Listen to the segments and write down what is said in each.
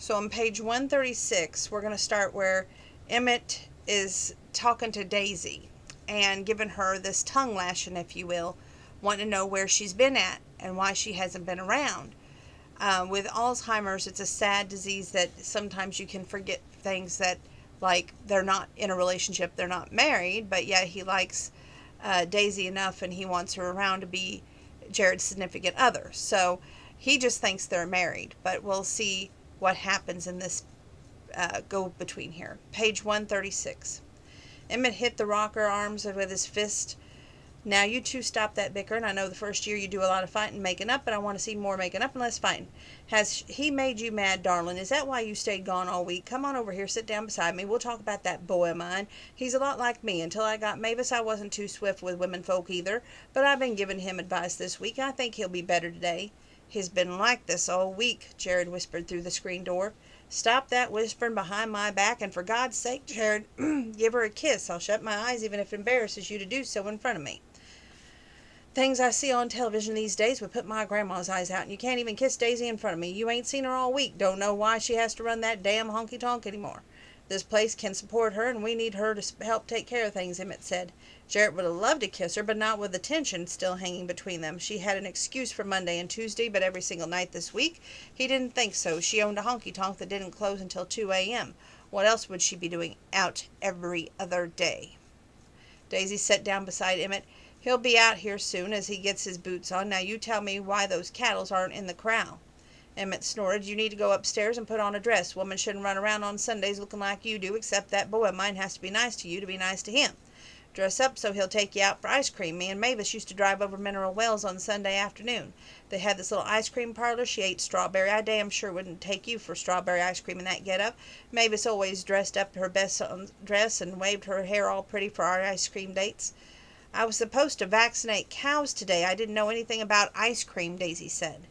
So on page 136, we're going to start where Emmett is talking to Daisy and giving her this tongue lashing, if you will, wanting to know where she's been at and why she hasn't been around. With Alzheimer's, it's a sad disease that sometimes you can forget things that, like, they're not in a relationship, they're not married, but yet he likes Daisy enough and he wants her around to be Jared's significant other. So he just thinks they're married, but we'll see what happens in this go between here. Page 136. Emmett hit the rocker arms with his fist. Now you two stop that bickering. I know the first year you do a lot of fighting and making up, but I want to see more making up and less fighting. Has he made you mad, darling? Is that why you stayed gone all week? Come on over here, sit down beside me. We'll talk about that boy of mine. He's a lot like me. Until I got Mavis, I wasn't too swift with women folk either, but I've been giving him advice this week. I think he'll be better today. He's been like this all week, Jared whispered through the screen door. Stop that whispering behind my back, and for God's sake, Jared, give her a kiss. I'll shut my eyes even if it embarrasses you to do so in front of me. Things I see on television these days would put my grandma's eyes out, and you can't even kiss Daisy in front of me. You ain't seen her all week. Don't know why she has to run that damn honky tonk anymore. This place can support her, and we need her to help take care of things, Emmett said. Jared would have loved to kiss her, but not with the tension still hanging between them. She had an excuse for Monday and Tuesday, but every single night this week, he didn't think so. She owned a honky tonk that didn't close until 2 a.m. What else would she be doing out every other day? Daisy sat down beside Emmett. He'll be out here soon as he gets his boots on. Now you tell me why those cattles aren't in the corral. Emmett snorted. You need to go upstairs and put on a dress. Women shouldn't run around on Sundays looking like you do, except that boy of mine has to be nice to you to be nice to him. Dress up so he'll take you out for ice cream. Me and Mavis used to drive over Mineral Wells on Sunday afternoon. They had this little ice cream parlor. She ate strawberry. I damn sure wouldn't take you for strawberry ice cream in that get-up. Mavis always dressed up her best dress and waved her hair all pretty for our ice cream dates. I was supposed to vaccinate cows today. I didn't know anything about ice cream, Daisy said.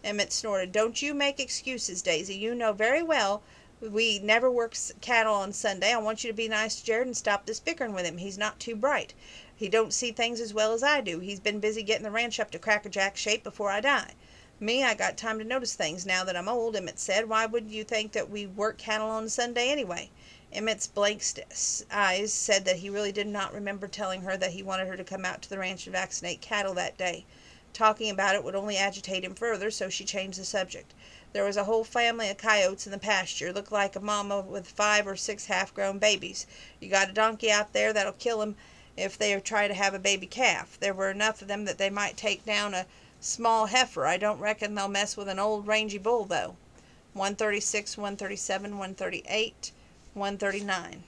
Emmett snorted. Don't you make excuses, Daisy. You know very well we never work cattle on Sunday. I want you to be nice to Jared and stop this bickering with him. He's not too bright. He don't see things as well as I do. He's been busy getting the ranch up to crackerjack shape before I die. Me, I got time to notice things now that I'm old, Emmett said. Why would you think that we work cattle on Sunday anyway? Emmett's blank eyes said that he really did not remember telling her that he wanted her to come out to the ranch and vaccinate cattle that day. Talking about it would only agitate him further, so she changed the subject. There was a whole family of coyotes in the pasture. Looked like a mama with 5 or 6 half-grown babies. You got a donkey out there that'll kill him if they try to have a baby calf. There were enough of them that they might take down a small heifer. I don't reckon they'll mess with an old rangy bull, though. 136, 137, 138, 139.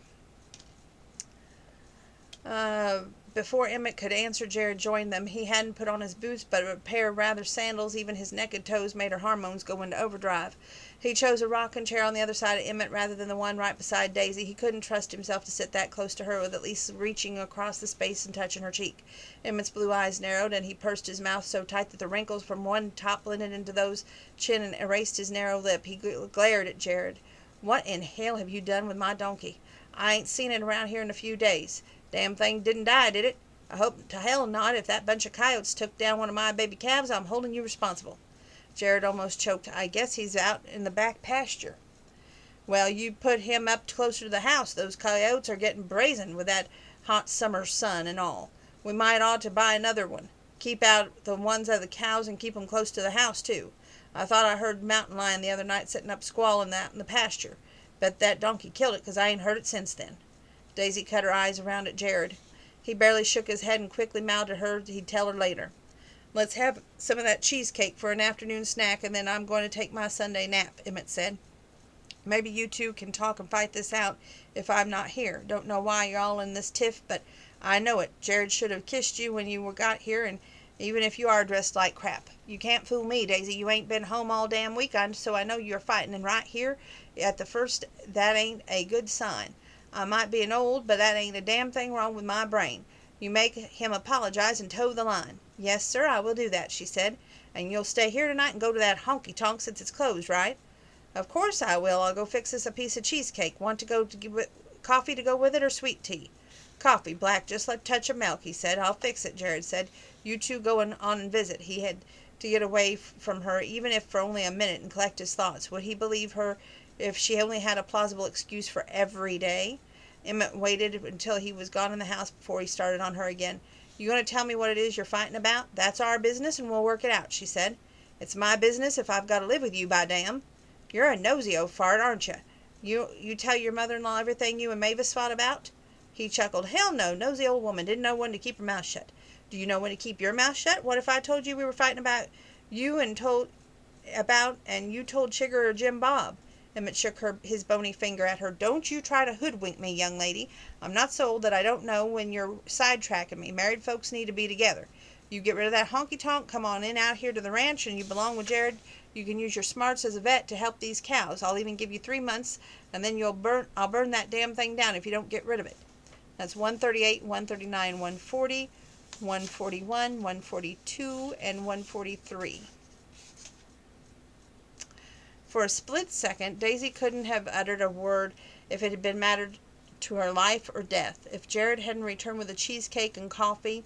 Before Emmett could answer, Jared joined them. He hadn't put on his boots, but a pair of rather sandals. Even his naked toes made her hormones go into overdrive. He chose a rocking chair on the other side of Emmett rather than the one right beside Daisy. He couldn't trust himself to sit that close to her with at least reaching across the space and touching her cheek. Emmett's blue eyes narrowed, and he pursed his mouth so tight that the wrinkles from one top blended into those chin and erased his narrow lip. He glared at Jared. What in hell have you done with my donkey? I ain't seen it around here in a few days. Damn thing didn't die, did it? I hope to hell not. If that bunch of coyotes took down one of my baby calves, I'm holding you responsible. Jared almost choked. I guess he's out in the back pasture. Well, you put him up closer to the house. Those coyotes are getting brazen with that hot summer sun and all. We might ought to buy another one. Keep out the ones of the cows and keep 'em close to the house, too. I thought I heard Mountain Lion the other night sitting up squalling out in the pasture. Bet that donkey killed it, 'cause I ain't heard it since then. Daisy cut her eyes around at Jared. He barely shook his head and quickly mouthed her he'd tell her later. Let's have some of that cheesecake for an afternoon snack, and then I'm going to take my Sunday nap, Emmett said. Maybe you two can talk and fight this out if I'm not here. Don't know why you're all in this tiff, but I know it. Jared should have kissed you when you got here, and even if you are dressed like crap. You can't fool me, Daisy. You ain't been home all damn week, so I know you're fighting, and right here at the first, that ain't a good sign. I might be an old, but that ain't a damn thing wrong with my brain. You make him apologize and toe the line. Yes, sir, I will do that, she said. And you'll stay here tonight and go to that honky tonk since it's closed, right? Of course I will. I'll go fix us a piece of cheesecake. Want to go to give coffee to go with it or sweet tea? Coffee, black, just like a touch of milk, he said. I'll fix it, Jared said. You two go on and visit. He had to get away from her, even if for only a minute, and collect his thoughts? Would he believe her if she only had a plausible excuse for every day? Emmett waited until he was gone in the house before he started on her again. "You going to tell me what it is you're fighting about? That's our business, and we'll work it out," she said. "It's my business if I've got to live with you, by damn. You're a nosy old fart, aren't you? You tell your mother-in-law everything you and Mavis fought about?" He chuckled. "Hell no, nosy old woman. Didn't know when to keep her mouth shut." "Do you know when to keep your mouth shut? What if I told you we were fighting about you and you told Chigger or Jim Bob?" Emmett shook his bony finger at her. "Don't you try to hoodwink me, young lady. I'm not so old that I don't know when you're sidetracking me. Married folks need to be together. You get rid of that honky tonk, come on in out here to the ranch, and you belong with Jared. You can use your smarts as a vet to help these cows. I'll even give you 3 months, and then I'll burn that damn thing down if you don't get rid of it." That's 138, 139, 140, 141, 142, and 143. For a split second, Daisy couldn't have uttered a word if it had been mattered to her life or death. If Jared hadn't returned with a cheesecake and coffee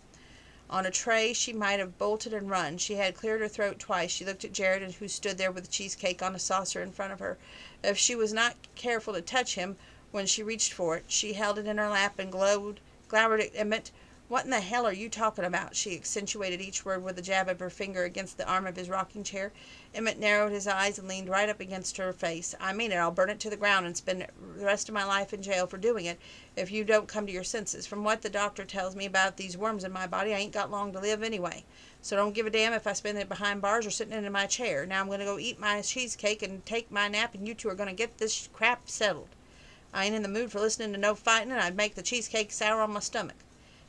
on a tray, she might have bolted and run. She had cleared her throat twice. She looked at Jared, who stood there with the cheesecake on a saucer in front of her. If she was not careful to touch him when she reached for it, she held it in her lap and glowered at Emmett. "What in the hell are you talking about?" She accentuated each word with a jab of her finger against the arm of his rocking chair. Emmett narrowed his eyes and leaned right up against her face. "I mean it. I'll burn it to the ground and spend the rest of my life in jail for doing it if you don't come to your senses. From what the doctor tells me about these worms in my body, I ain't got long to live anyway. So don't give a damn if I spend it behind bars or sitting in my chair. Now I'm going to go eat my cheesecake and take my nap, and you two are going to get this crap settled. I ain't in the mood for listening to no fighting, and I'd make the cheesecake sour on my stomach."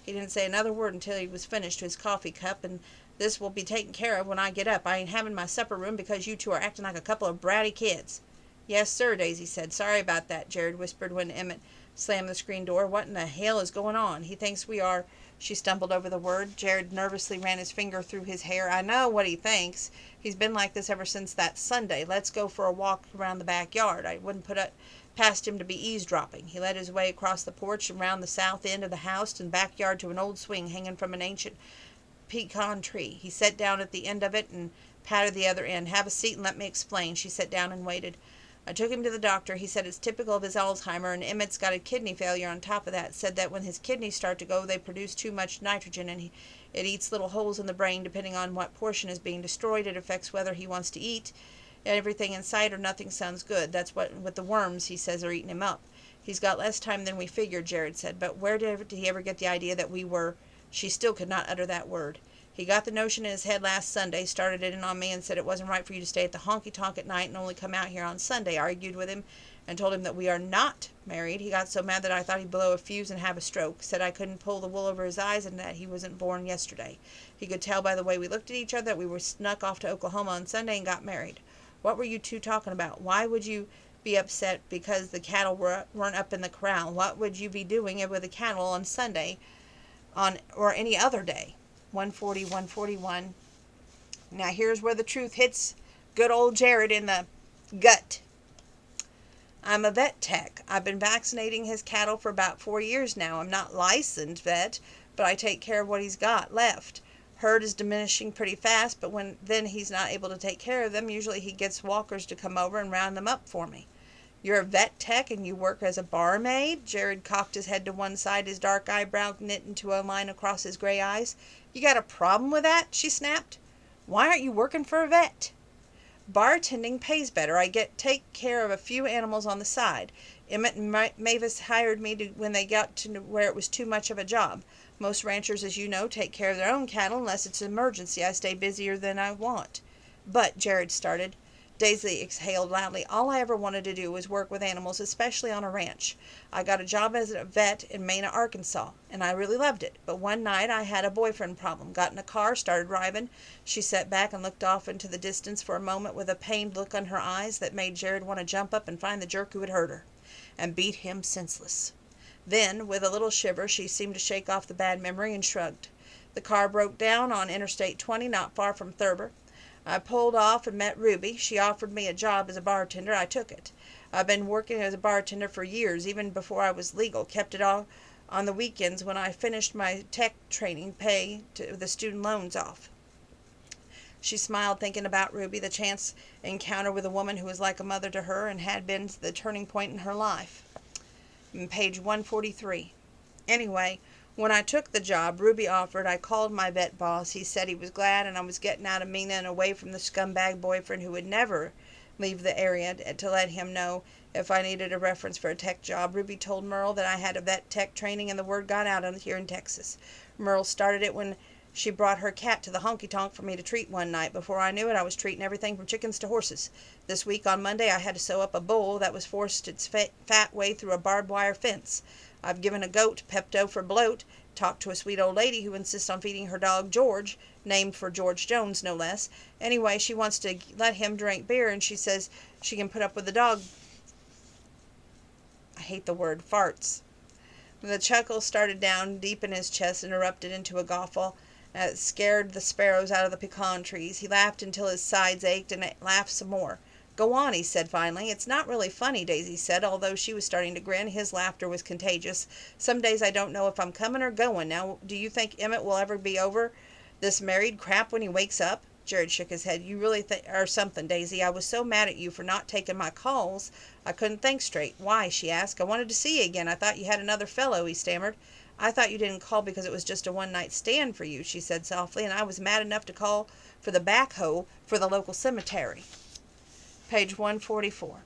He didn't say another word until he was finished his coffee cup. "And this will be taken care of when I get up. I ain't having my supper room because you two are acting like a couple of bratty kids." "Yes, sir," Daisy said. "Sorry about that," Jared whispered when Emmett slammed the screen door. "What in the hell is going on? He thinks we are—" She stumbled over the word. Jared nervously ran his finger through his hair. "I know what he thinks. He's been like this ever since that Sunday. Let's go for a walk around the backyard. I wouldn't put it past him to be eavesdropping." He led his way across the porch and round the south end of the house and backyard to an old swing hanging from an ancient pecan tree. He sat down at the end of it and patted the other end. "Have a seat and let me explain." She sat down and waited. "I took him to the doctor. He said it's typical of his Alzheimer, and Emmett's got a kidney failure on top of that. Said that when his kidneys start to go, they produce too much nitrogen, and it eats little holes in the brain. Depending on what portion is being destroyed, it affects whether he wants to eat everything in sight or nothing sounds good. That's what with the worms he says are eating him up. He's got less time than we figured," Jared said. "But where did he ever get the idea that we were—" She still could not utter that word. "He got the notion in his head last Sunday, started it in on me, and said it wasn't right for you to stay at the honky tonk at night and only come out here on Sunday. Argued with him and told him that we are not married. He got so mad that I thought he'd blow a fuse and have a stroke. Said I couldn't pull the wool over his eyes and that he wasn't born yesterday. He could tell by the way we looked at each other that we were snuck off to Oklahoma on Sunday and got married. What were you two talking about? Why would you be upset because the cattle weren't up in the corral? What would you be doing with the cattle on Sunday or any other day?" 140, 141. Now here's where the truth hits good old Jared in the gut. "I'm a vet tech. I've been vaccinating his cattle for about 4 years now. I'm not licensed vet, but I take care of what he's got left. Herd is diminishing pretty fast, but then he's not able to take care of them. Usually he gets walkers to come over and round them up for me." "You're a vet tech and you work as a barmaid?" Jared cocked his head to one side, his dark eyebrow knit into a line across his gray eyes. "You got a problem with that?" she snapped. "Why aren't you working for a vet?" "Bartending pays better. I take care of a few animals on the side. Emmett and Mavis hired me when they got to where it was too much of a job. Most ranchers, as you know, take care of their own cattle unless it's an emergency. I stay busier than I want." "But," Jared started. Daisy exhaled loudly. "All I ever wanted to do was work with animals, especially on a ranch. I got a job as a vet in Mena, Arkansas, and I really loved it. But one night I had a boyfriend problem. Got in a car, started driving." She sat back and looked off into the distance for a moment with a pained look in her eyes that made Jared want to jump up and find the jerk who had hurt her and beat him senseless. Then, with a little shiver, she seemed to shake off the bad memory and shrugged. "The car broke down on Interstate 20, not far from Thurber. I pulled off and met Ruby. She offered me a job as a bartender. I took it. I've been working as a bartender for years, even before I was legal. Kept it all on the weekends when I finished my tech training, pay the student loans off." She smiled, thinking about Ruby, the chance encounter with a woman who was like a mother to her and had been the turning point in her life. Page 143. Anyway, when I took the job Ruby offered, I called my vet boss. He said he was glad and I was getting out of Mina and away from the scumbag boyfriend who would never leave the area, to let him know if I needed a reference for a tech job. Ruby told Merle that I had a vet tech training and the word got out here in Texas. Merle started it when she brought her cat to the honky tonk for me to treat one night. Before I knew it, I was treating everything from chickens to horses. This week on Monday, I had to sew up a bull that was forced its fat way through a barbed wire fence. I've given a goat Pepto for bloat, talked to a sweet old lady who insists on feeding her dog George, named for George Jones, no less. Anyway, she wants to let him drink beer, and she says she can put up with the dog. I hate the word farts. The chuckle started down deep in his chest and erupted into a guffaw that scared the sparrows out of the pecan trees. He laughed until his sides ached and laughed some more. Go on, he said finally. It's not really funny, Daisy said, although she was starting to grin. His laughter was contagious. Some days I don't know if I'm coming or going. Now, do you think Emmett will ever be over this married crap when he wakes up? Jared shook his head. You really are something, Daisy. I was so mad at you for not taking my calls. I couldn't think straight. Why? She asked. I wanted to see you again. I thought you had another fellow, he stammered. I thought you didn't call because it was just a one-night stand for you, she said softly, and I was mad enough to call for the backhoe for the local cemetery. Page 144.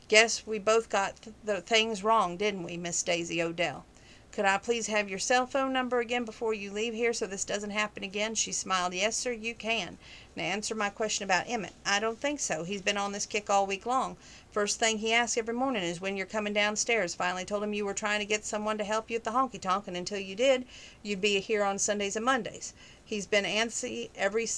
Guess we both got the things wrong, didn't we, Miss Daisy Odell? Could I please have your cell phone number again before you leave here so this doesn't happen again? She smiled. Yes, sir, you can. Now answer my question about Emmett. I don't think so. He's been on this kick all week long. First thing he asks every morning is when you're coming downstairs. Finally told him you were trying to get someone to help you at the honky tonk, and until you did, you'd be here on Sundays and Mondays. He's been antsy every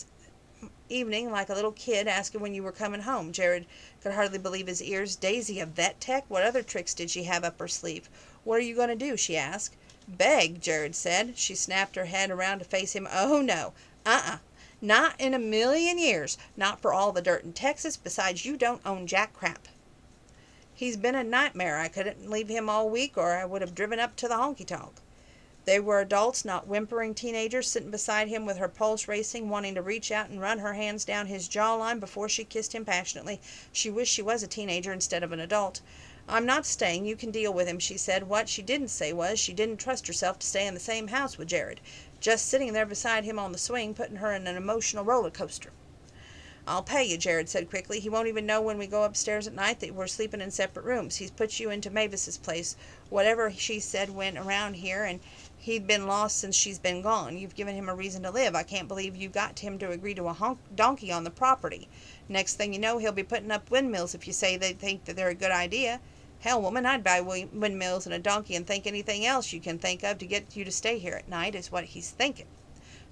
evening like a little kid asking when you were coming home. Jared could hardly believe his ears. Daisy, a vet tech? What other tricks did she have up her sleeve? What are you going to do? She asked. Beg, Jared said. She snapped her head around to face him. Oh, no. Not in a million years. Not for all the dirt in Texas. Besides, you don't own jack crap. He's been a nightmare. I couldn't leave him all week or I would have driven up to the honky tonk. They were adults, not whimpering teenagers, sitting beside him with her pulse racing, wanting to reach out and run her hands down his jawline before she kissed him passionately. She wished she was a teenager instead of an adult. I'm not staying. You can deal with him, she said. What she didn't say was she didn't trust herself to stay in the same house with Jared. Just sitting there beside him on the swing, putting her in an emotional roller coaster. I'll pay you, Jared said quickly. He won't even know when we go upstairs at night that we're sleeping in separate rooms. He's put you into Mavis's place. Whatever she said went around here, and he'd been lost since she's been gone. You've given him a reason to live. I can't believe you got him to agree to a donkey on the property. Next thing you know, he'll be putting up windmills if you say they think that they're a good idea. Hell, woman, I'd buy windmills and a donkey and think anything else you can think of to get you to stay here at night is what he's thinking.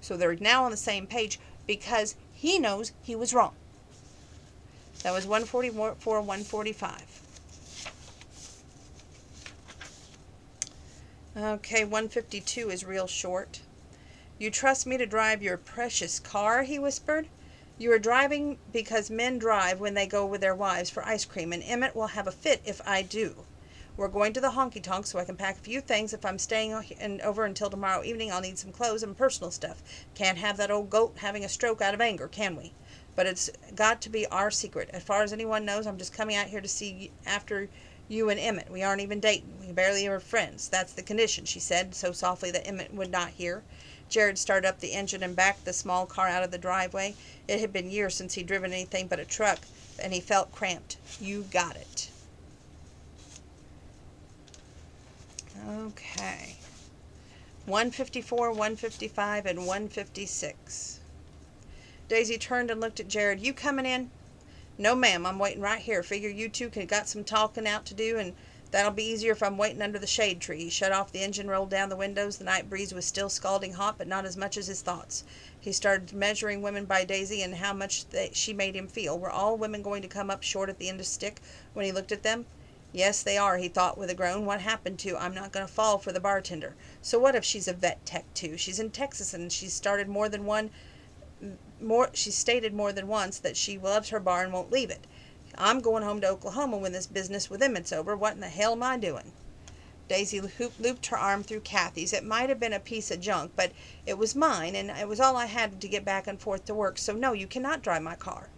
So they're now on the same page because he knows he was wrong. That was 144, 145. Okay, 152 is real short. You trust me to drive your precious car, he whispered. You are driving because men drive when they go with their wives for ice cream, and Emmett will have a fit if I do. We're going to the honky tonk so I can pack a few things. If I'm staying over until tomorrow evening, I'll need some clothes and personal stuff. Can't have that old goat having a stroke out of anger, can we? But it's got to be our secret. As far as anyone knows, I'm just coming out here to see after you and Emmett. We aren't even dating. We barely are friends. That's the condition, she said, so softly that Emmett would not hear. Jared started up the engine and backed the small car out of the driveway. It had been years since he'd driven anything but a truck, and he felt cramped. You got it. Okay. 154, 155, and 156. Daisy turned and looked at Jared. You coming in? No, ma'am. I'm waiting right here. Figure you two got some talking out to do, and that'll be easier if I'm waiting under the shade tree. He shut off the engine, rolled down the windows. The night breeze was still scalding hot, but not as much as his thoughts. He started measuring women by Daisy and how much she made him feel. Were all women going to come up short at the end of the stick when he looked at them? Yes, they are, he thought with a groan. What happened to I'm not going to fall for the bartender? So what if she's a vet tech, too? She's in Texas, and she's stated more than once that she loves her bar and won't leave it. I'm going home to Oklahoma when this business with Emmett's over. What in the hell am I doing? Daisy looped her arm through Kathy's. It might have been a piece of junk, but it was mine, and it was all I had to get back and forth to work, so no, you cannot drive my car.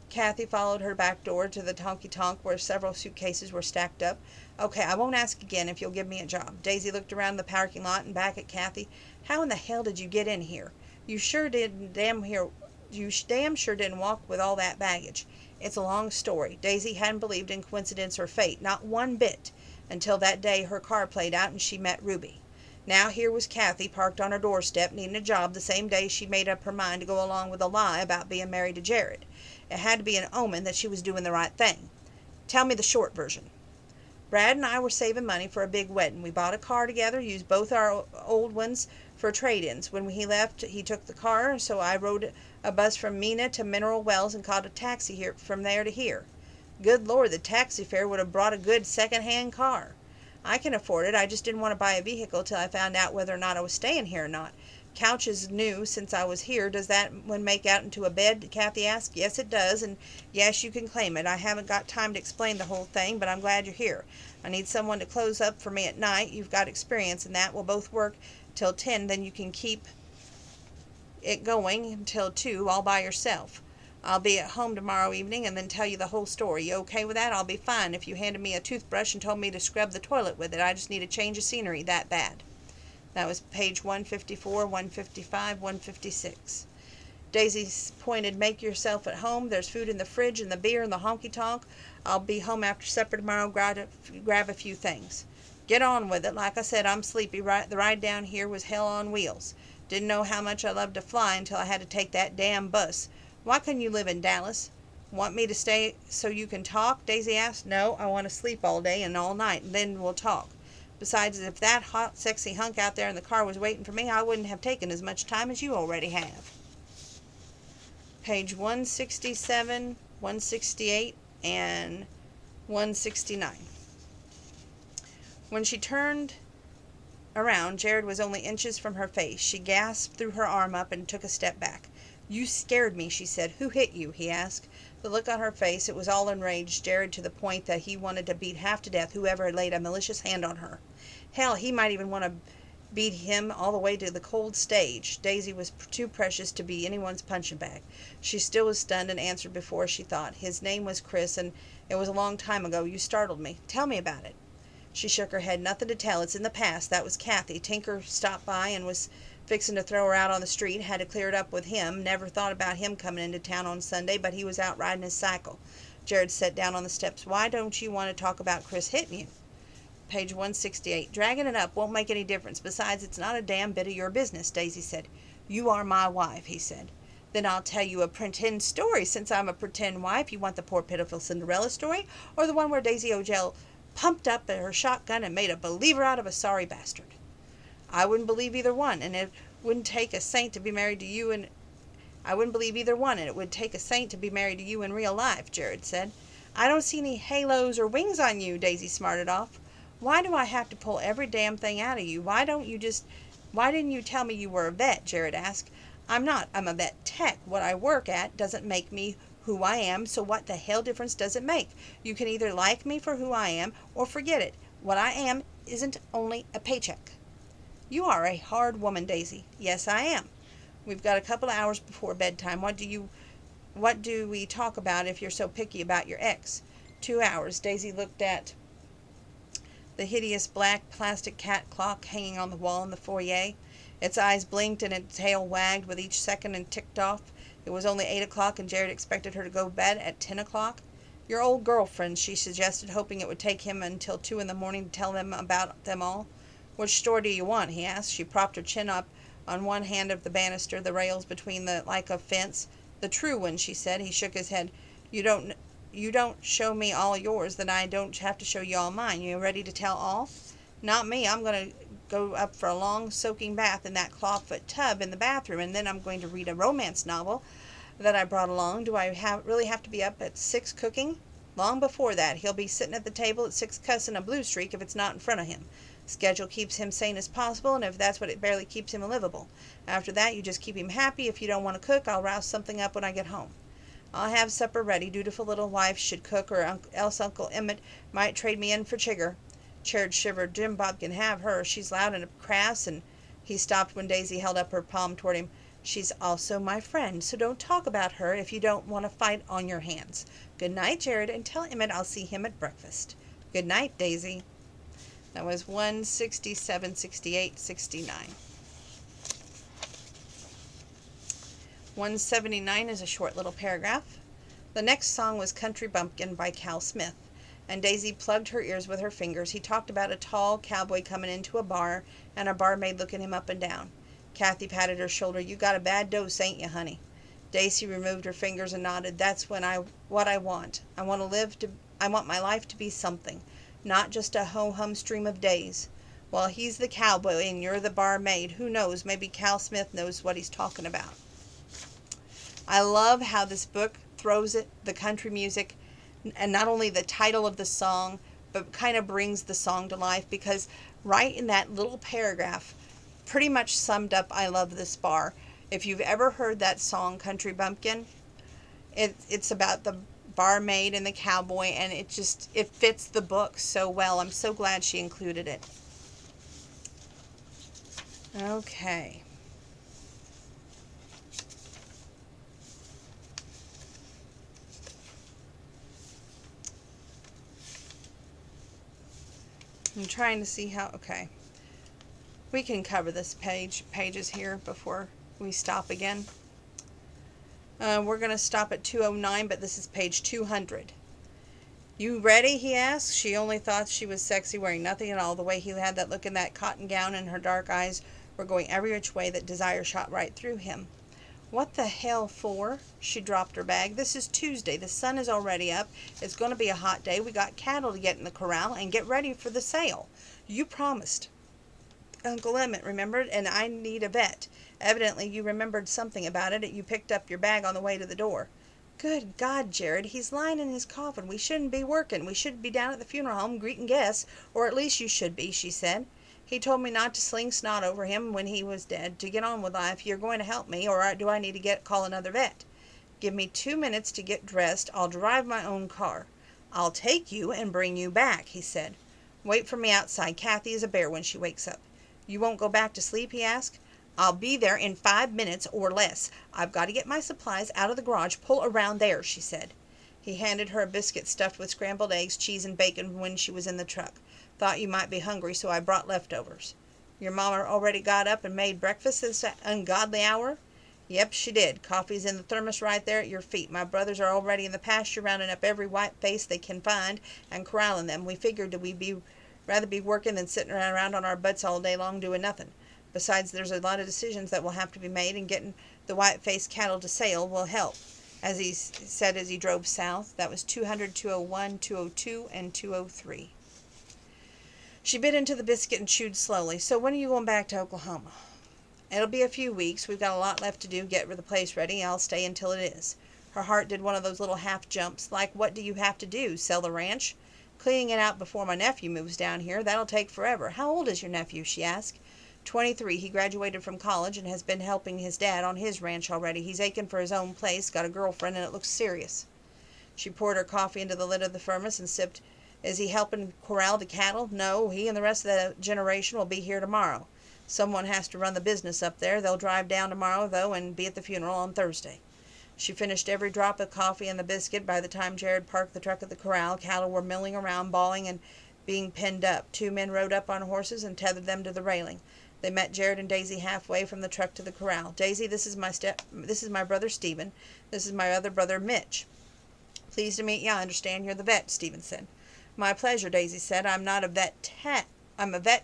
Kathy followed her back door to the honky tonk where several suitcases were stacked up. Okay, I won't ask again if you'll give me a job. Daisy looked around the parking lot and back at Kathy. How in the hell did you get in here? You damn sure didn't walk with all that baggage. It's a long story. Daisy hadn't believed in coincidence or fate, not one bit, until that day her car played out and she met Ruby. Now here was Kathy parked on her doorstep needing a job the same day she made up her mind to go along with a lie about being married to Jared. It had to be an omen that she was doing the right thing. Tell me the short version. Brad and I were saving money for a big wedding. We bought a car together, used both our old ones for trade-ins. When he left, he took the car, so I rode a bus from Mena to Mineral Wells and caught a taxi here from there to here. Good Lord, the taxi fare would have brought a good second-hand car. I can afford it. I just didn't want to buy a vehicle till I found out whether or not I was staying here or not. Couch is new since I was here. Does that one make out into a bed? Kathy asked. Yes, it does, and yes, you can claim it. I haven't got time to explain the whole thing, but I'm glad you're here. I need someone to close up for me at night. You've got experience in that. We'll both work till 10, then you can keep it going until 2 all by yourself. I'll be at home tomorrow evening and then tell you the whole story. You okay with that? I'll be fine if you handed me a toothbrush and told me to scrub the toilet with it. I just need a change of scenery that bad. That was page 154, 155, 156. Daisy pointed, make yourself at home. There's food in the fridge and the beer and the honky tonk. I'll be home after supper tomorrow, grab a few things. Get on with it. Like I said, I'm sleepy. The ride down here was hell on wheels. Didn't know how much I loved to fly until I had to take that damn bus. Why couldn't you live in Dallas? Want me to stay so you can talk? Daisy asked. No, I want to sleep all day and all night, and then we'll talk. Besides, if that hot, sexy hunk out there in the car was waiting for me, I wouldn't have taken as much time as you already have. Page 167, 168, and 169. When she turned around, Jared was only inches from her face. She gasped, threw her arm up, and took a step back. You scared me, she said. Who hit you? He asked. The look on her face, it was all enraged Jared to the point that he wanted to beat half to death whoever had laid a malicious hand on her. Hell, he might even want to beat him all the way to the cold stage. Daisy was too precious to be anyone's punching bag. She still was stunned and answered before she thought. His name was Chris, and it was a long time ago. You startled me. Tell me about it. She shook her head. Nothing to tell. It's in the past. That was Kathy. Tinker stopped by and was fixing to throw her out on the street. Had to clear it up with him. Never thought about him coming into town on Sunday, but he was out riding his cycle. Jared sat down on the steps. Why don't you want to talk about Chris hitting you? Page 168. Dragging it up won't make any difference. Besides, it's not a damn bit of your business, Daisy said. You are my wife, he said. Then I'll tell you a pretend story. Since I'm a pretend wife, you want the poor pitiful Cinderella story, or the one where Daisy O'Gell pumped up her shotgun and made a believer out of a sorry bastard? I wouldn't believe either one, and it wouldn't take a saint to be married to you, and I wouldn't believe either one, and it would take a saint to be married to you in real life, Jared said. I don't see any halos or wings on you, Daisy smarted off. Why do I have to pull every damn thing out of you? Why didn't you tell me you were a vet? Jared asked. I'm not. I'm a vet tech. What I work at doesn't make me who I am, so what the hell difference does it make? You can either like me for who I am or forget it. What I am isn't only a paycheck. You are a hard woman, Daisy. Yes, I am. We've got a couple of hours before bedtime. What do we talk about if you're so picky about your ex? 2 hours. Daisy looked at the hideous black plastic cat clock hanging on the wall in the foyer. Its eyes blinked and its tail wagged with each second and ticked off. It was only 8 o'clock and Jared expected her to go to bed at 10 o'clock. Your old girlfriend, she suggested, hoping it would take him until 2 in the morning to tell them about them all. Which store do you want? He asked. She propped her chin up on one hand of the banister, the rails between like a fence. The true one, she said. He shook his head. You don't show me all yours, then I don't have to show you all mine. You ready to tell all? Not me. I'm going to go up for a long soaking bath in that clawfoot tub in the bathroom, and then I'm going to read a romance novel that I brought along. Do I really have to be up at 6 cooking? Long before that. He'll be sitting at the table at 6 cussing a blue streak if it's not in front of him. Schedule keeps him sane as possible, and if that's what it barely keeps him livable. After that, you just keep him happy. If you don't want to cook, I'll rouse something up when I get home. I'll have supper ready. Dutiful little wife should cook, or else Uncle Emmett might trade me in for Chigger. Jared shivered. Jim Bob can have her. She's loud and crass, and he stopped when Daisy held up her palm toward him. She's also my friend, so don't talk about her if you don't want to fight on your hands. Good night, Jared, and tell Emmett I'll see him at breakfast. Good night, Daisy. That was 167, 68, 69. 179 is a short little paragraph. The next song was Country Bumpkin by Cal Smith, and Daisy plugged her ears with her fingers. He talked about a tall cowboy coming into a bar and a barmaid looking him up and down. Kathy patted her shoulder. You got a bad dose, ain't you, honey? Daisy removed her fingers and nodded. That's what I want. I want my life to be something, not just a ho-hum stream of days. Well, he's the cowboy and you're the barmaid. Who knows? Maybe Cal Smith knows what he's talking about. I love how this book throws the country music, and not only the title of the song, but kind of brings the song to life, because right in that little paragraph pretty much summed up I Love This Bar. If you've ever heard that song, Country Bumpkin, it's about the barmaid and the cowboy, and it fits the book so well. I'm so glad she included it. Okay. I'm trying to see how, okay. We can cover this pages here before we stop again. We're going to stop at 209, but this is page 200. You ready? He asked. She only thought she was sexy, wearing nothing at all. The way he had that look in that cotton gown, and her dark eyes were going every which way that desire shot right through him. What the hell for? She dropped her bag. This is Tuesday. The sun is already up. It's going to be a hot day. We got cattle to get in the corral and get ready for the sale. You promised Uncle Emmett, remembered, and I need a vet. Evidently you remembered something about it. You picked up your bag on the way to the door. Good God, Jared, he's lying in his coffin. We shouldn't be working. We should be down at the funeral home greeting guests, or at least you should be, she said. He told me not to sling snot over him when he was dead, to get on with life. You're going to help me, or do I need to call another vet? Give me 2 minutes to get dressed. I'll drive my own car. I'll take you and bring you back, he said. Wait for me outside. Kathy is a bear when she wakes up. You won't go back to sleep, he asked. I'll be there in 5 minutes or less. I've got to get my supplies out of the garage. Pull around there, she said. He handed her a biscuit stuffed with scrambled eggs, cheese, and bacon when she was in the truck. Thought you might be hungry, so I brought leftovers. Your mama already got up and made breakfast this ungodly hour? Yep, she did. Coffee's in the thermos right there at your feet. My brothers are already in the pasture rounding up every white face they can find and corralling them. We figured we'd rather be working than sitting around on our butts all day long doing nothing. Besides, there's a lot of decisions that will have to be made, and getting the white-faced cattle to sale will help, as he said as he drove south. That was 200, 201, 202, and 203. She bit into the biscuit and chewed slowly. So when are you going back to Oklahoma? It'll be a few weeks. We've got a lot left to do, get the place ready. I'll stay until it is. Her heart did one of those little half jumps. Like, what do you have to do? Sell the ranch? Cleaning it out before my nephew moves down here. That'll take forever. How old is your nephew? She asked. 23. He graduated from college and has been helping his dad on his ranch already. He's aching for his own place, got a girlfriend, and it looks serious. She poured her coffee into the lid of the thermos and sipped. Is he helping corral the cattle? No, he and the rest of the generation will be here tomorrow. Someone has to run the business up there. They'll drive down tomorrow, though, and be at the funeral on Thursday. She finished every drop of coffee and the biscuit. By the time Jared parked the truck at the corral, cattle were milling around, bawling, and being penned up. 2 men rode up on horses and tethered them to the railing. They met Jared and Daisy halfway from the truck to the corral. Daisy, this is my brother Stephen. This is my other brother Mitch. Pleased to meet you. I understand you're the vet, Stephen said. My pleasure, Daisy said. I'm a vet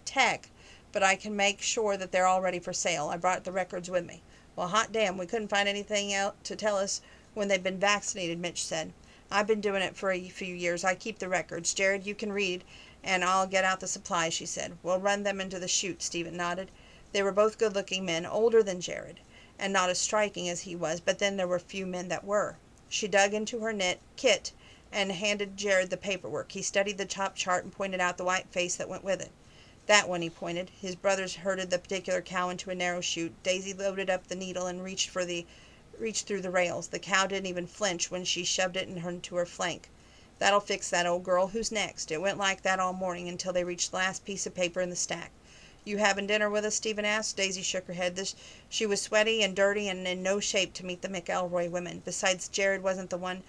tech, but I can make sure that they're all ready for sale. I brought the records with me. Well, hot damn, we couldn't find anything else to tell us when they've been vaccinated, Mitch said. I've been doing it for a few years. I keep the records. Jared, you can read, and I'll get out the supplies, she said. We'll run them into the chute, Stephen nodded. They were both good-looking men, older than Jared, and not as striking as he was, but then there were few men that were. She dug into her kit and handed Jared the paperwork. He studied the top chart and pointed out the white face that went with it. That one, he pointed. His brothers herded the particular cow into a narrow chute. Daisy loaded up the needle and reached through the rails. The cow didn't even flinch when she shoved it into her flank. That'll fix that old girl. Who's next? It went like that all morning until they reached the last piece of paper in the stack. You having dinner with us? Stephen asked. Daisy shook her head. She was sweaty and dirty and in no shape to meet the McElroy women. Besides, Jared wasn't the one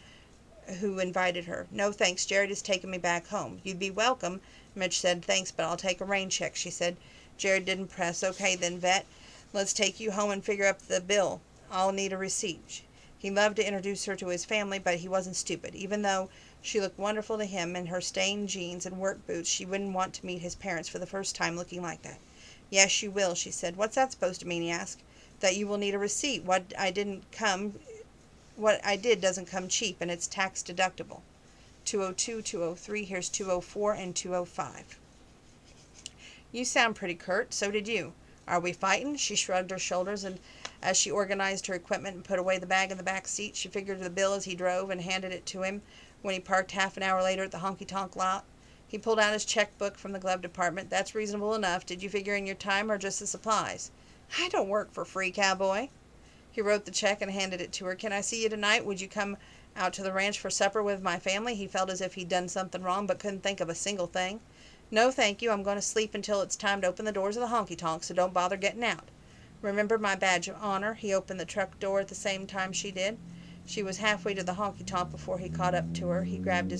who invited her. No thanks, Jared is taking me back home. You'd be welcome. Midge said. Thanks, but I'll take a rain check, she said. Jared didn't press. Okay then, vet. Let's take you home and figure up the bill. I'll need a receipt. He loved to introduce her to his family, but he wasn't stupid. Even though she looked wonderful to him in her stained jeans and work boots, she wouldn't want to meet his parents for the first time looking like that. Yes, you will, she said. What's that supposed to mean, he asked. That you will need a receipt. What I did doesn't come cheap, and it's tax deductible. 202, 203, here's 204 and 205. You sound pretty curt. So did you. Are we fighting? She shrugged her shoulders, and as she organized her equipment and put away the bag in the back seat, she figured the bill as he drove and handed it to him when he parked half an hour later at the honky tonk lot. He pulled out his checkbook from the glove department. That's reasonable enough. Did you figure in your time or just the supplies? I don't work for free, cowboy. He wrote the check and handed it to her. Can I see you tonight? Would you come out to the ranch for supper with my family? He felt as if he'd done something wrong, but couldn't think of a single thing. No, thank you. I'm going to sleep until it's time to open the doors of the honky tonk, so don't bother getting out. Remember my badge of honor? He opened the truck door at the same time she did. She was halfway to the honky tonk before he caught up to her. He grabbed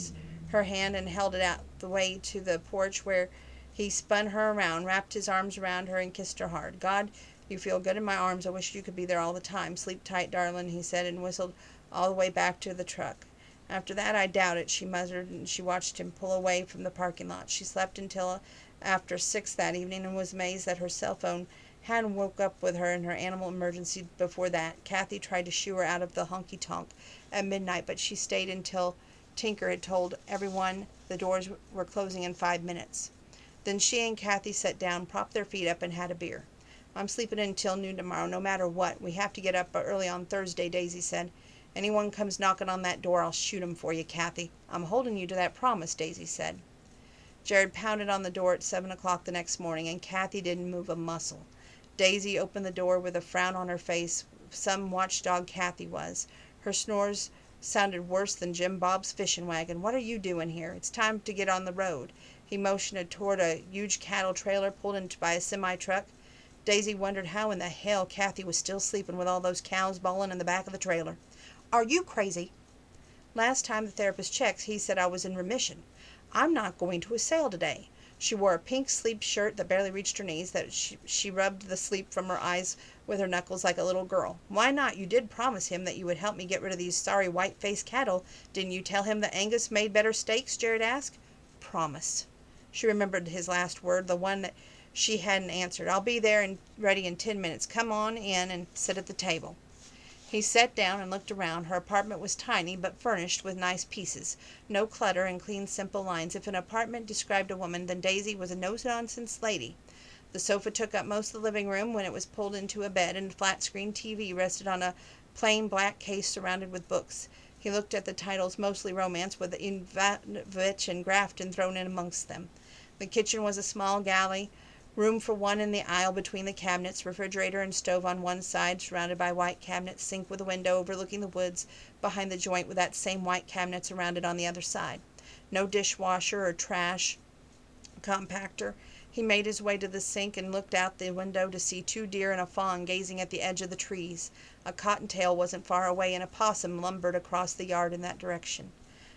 her hand and held it out the way to the porch, where he spun her around, wrapped his arms around her, and kissed her hard. God, you feel good in my arms. I wish you could be there all the time. Sleep tight, darling, he said, and whistled all the way back to the truck. After that, I doubt it, she muttered, and she watched him pull away from the parking lot. She slept until after 6 that evening and was amazed that her cell phone hadn't woke up with her in her animal emergency before that. Kathy tried to shoo her out of the honky tonk at midnight, but she stayed until Tinker had told everyone the doors were closing in 5 minutes. Then she and Kathy sat down, propped their feet up, and had a beer. I'm sleeping until noon tomorrow, no matter what. We have to get up early on Thursday, Daisy said. Anyone comes knocking on that door, I'll shoot 'em for you, Kathy. I'm holding you to that promise, Daisy said. Jared pounded on the door at 7 o'clock the next morning, and Kathy didn't move a muscle. Daisy opened the door with a frown on her face. Some watchdog Kathy was. Her snores sounded worse than Jim Bob's fishing wagon. What are you doing here? It's time to get on the road. He motioned toward a huge cattle trailer pulled in by a semi-truck. Daisy wondered how in the hell Kathy was still sleeping with all those cows bawling in the back of the trailer. Are you crazy? Last time the therapist checked, he said I was in remission. I'm not going to a sale today. She wore a pink sleep shirt that barely reached her knees, that she rubbed the sleep from her eyes with her knuckles like a little girl. Why not? You did promise him that you would help me get rid of these sorry white-faced cattle. Didn't you tell him that Angus made better steaks? Jared asked. Promise. She remembered his last word, the one that she hadn't answered. I'll be there and ready in 10 minutes. Come on in and sit at the table. He sat down and looked around. Her apartment was tiny, but furnished with nice pieces. No clutter and clean, simple lines. If an apartment described a woman, then Daisy was a no-nonsense lady. The sofa took up most of the living room when it was pulled into a bed, and a flat-screen TV rested on a plain black case surrounded with books. He looked at the titles, mostly romance, with Ivanovich and Grafton thrown in amongst them. The kitchen was a small galley, room for one in the aisle between the cabinets, refrigerator and stove on one side, surrounded by white cabinets, sink with a window overlooking the woods behind the joint with that same white cabinet surrounded on the other side. No dishwasher or trash compactor. He made his way to the sink and looked out the window to see 2 deer and a fawn gazing at the edge of the trees. A cottontail wasn't far away, and a possum lumbered across the yard in that direction.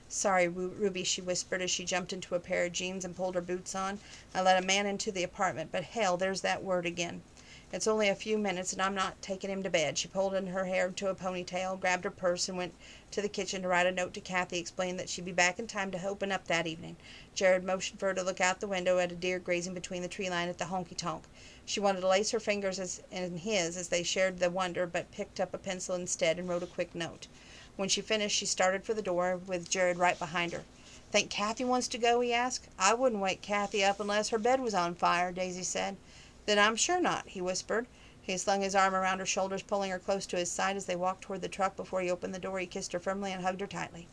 Sorry, Ruby, she whispered as she jumped into a pair of jeans and pulled her boots on. I let a man into the apartment, but hell, there's that word again. It's only a few minutes, and I'm not taking him to bed. She pulled in her hair into a ponytail, grabbed her purse, and went to the kitchen to write a note to Kathy, explaining that she'd be back in time to open up that evening. Jared motioned for her to look out the window at a deer grazing between the tree line at the honky tonk. She wanted to lace her fingers in his as they shared the wonder, but picked up a pencil instead and wrote a quick note. When she finished, she started for the door, with Jared right behind her. Think Kathy wants to go? He asked. I wouldn't wake Kathy up unless her bed was on fire, Daisy said. Then I'm sure not, he whispered. He slung his arm around her shoulders, pulling her close to his side as they walked toward the truck. Before he opened the door, he kissed her firmly and hugged her tightly.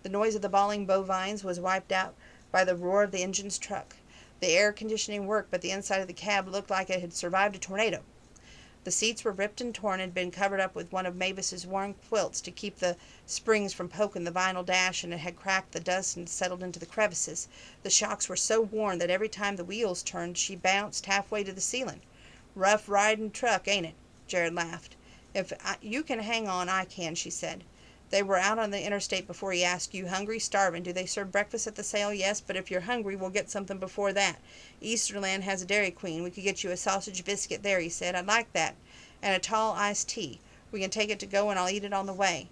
The noise of the bawling bovines was wiped out by the roar of the engine's truck. The air conditioning worked, but the inside of the cab looked like it had survived a tornado. The seats were ripped and torn and had been covered up with one of Mavis's worn quilts to keep the springs from poking the vinyl dash, and it had cracked the dust and settled into the crevices. The shocks were so worn that every time the wheels turned she bounced halfway to the ceiling. "Rough riding truck, ain't it?" Jared laughed. "If you can hang on, I can," she said. They were out on the interstate before he asked, "You hungry? Starving? Do they serve breakfast at the sale?" "Yes, but if you're hungry, we'll get something before that. Easterland has a Dairy Queen. We could get you a sausage biscuit there," he said. "I'd like that. And a tall iced tea. We can take it to go and I'll eat it on the way,"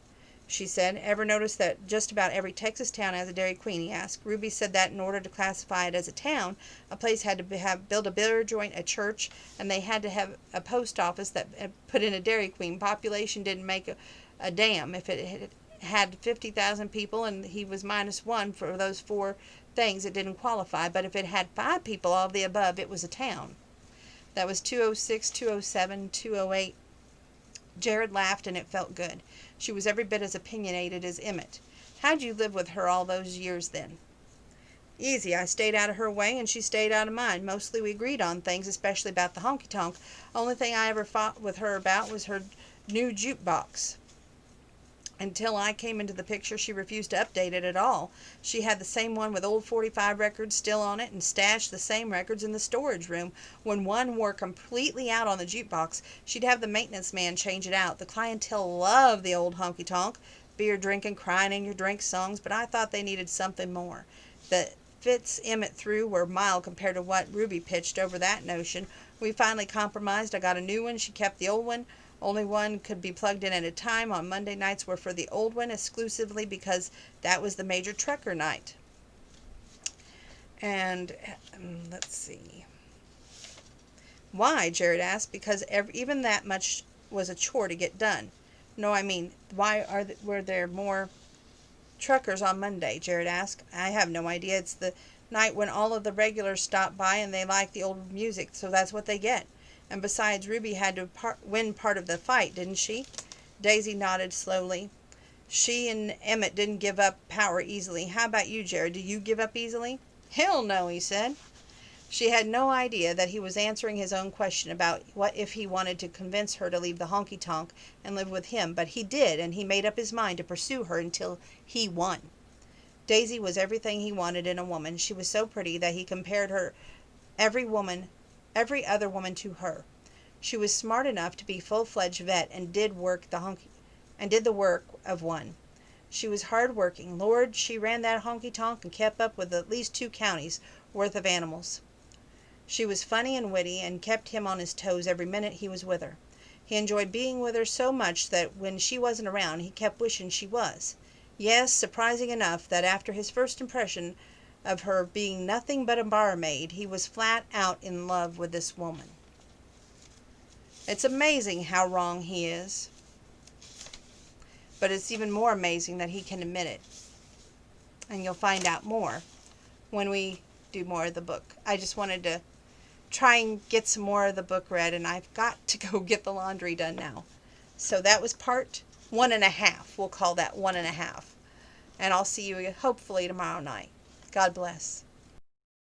she said. "Ever notice that just about every Texas town has a Dairy Queen?" he asked. Ruby said that in order to classify it as a town, a place had to build a beer joint, a church, and they had to have a post office that put in a Dairy Queen. Population didn't make a damn. If it had 50,000 people and he was -1 for those four things, it didn't qualify. But if it had 5 people, all of the above, it was a town. That was 206, 207, 208. Jared laughed, and it felt good. She was every bit as opinionated as Emmett. "How'd you live with her all those years, then?" "Easy. I stayed out of her way, and she stayed out of mine. Mostly we agreed on things, especially about the honky tonk. Only thing I ever fought with her about was her new jukebox. Until I came into the picture, she refused to update it at all. She had the same one with old 45 records still on it and stashed the same records in the storage room. When one wore completely out on the jukebox, she'd have the maintenance man change it out. The clientele loved the old honky tonk, beer drinking, crying in your drink songs, but I thought they needed something more. The fits Emmett threw were mild compared to what Ruby pitched over that notion. We finally compromised. I got a new one. She kept the old one. Only one could be plugged in at a time. On Monday nights were for the old one exclusively because that was the major trucker night." And let's see. "Why?" Jared asked. "Because even that much was a chore to get done." "No, I mean, why were there more truckers on Monday?" Jared asked. "I have no idea. It's the night when all of the regulars stop by and they like the old music, so that's what they get. And besides, Ruby had to win part of the fight, didn't she?" Daisy nodded slowly. "She and Emmett didn't give up power easily. How about you, Jared? Do you give up easily?" "Hell no," he said. She had no idea that he was answering his own question about what if he wanted to convince her to leave the honky tonk and live with him, but he did, and he made up his mind to pursue her until he won. Daisy was everything he wanted in a woman. She was so pretty that he compared every other woman to her. She was smart enough to be full-fledged vet and did the work of one. She was hard-working. Lord, she ran that honky-tonk and kept up with at least 2 counties worth of animals. She was funny and witty and kept him on his toes every minute he was with her. He enjoyed being with her so much that when she wasn't around he kept wishing she was. Yes, surprising enough that after his first impression of her being nothing but a barmaid, he was flat out in love with this woman. It's amazing how wrong he is. But it's even more amazing that he can admit it. And you'll find out more when we do more of the book. I just wanted to try and get some more of the book read, and I've got to go get the laundry done now. So that was part 1.5. We'll call that 1.5. And I'll see you hopefully tomorrow night. God bless.